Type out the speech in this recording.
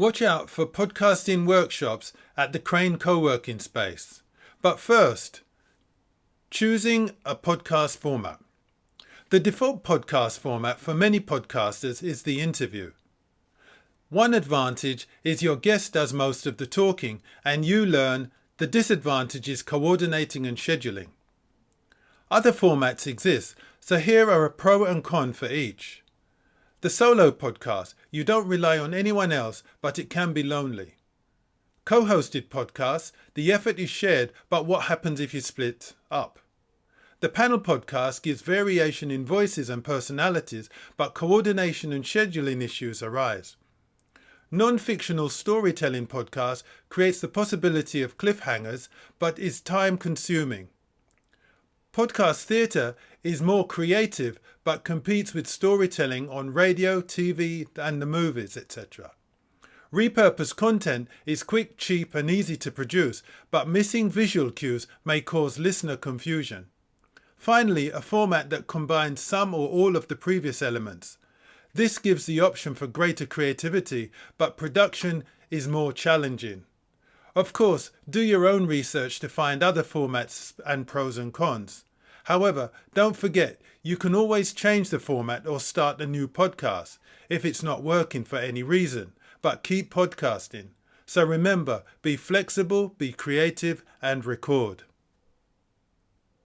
Watch out for podcasting workshops at the Crane co-working space. But first, choosing a podcast format. The default podcast format for many podcasters is the interview. One advantage is your guest does most of the talking and you learn. The disadvantage is coordinating and scheduling. Other formats exist, so here are a pro and con for each. The solo podcast, you don't rely on anyone else, but it can be lonely. Co-hosted podcasts, the effort is shared, but what happens if you split up? The panel podcast gives variation in voices and personalities, but coordination and scheduling issues arise. Non-fictional storytelling podcast creates the possibility of cliffhangers, but is time-consuming. Podcast theatre is more creative, but competes with storytelling on radio, TV, and the movies, etc. Repurposed content is quick, cheap, and easy to produce, but missing visual cues may cause listener confusion. Finally, a format that combines some or all of the previous elements. This gives the option for greater creativity, but production is more challenging. Of course, do your own research to find other formats and pros and cons. However, don't forget, you can always change the format or start a new podcast if it's not working for any reason, but keep podcasting. So remember, be flexible, be creative, and record.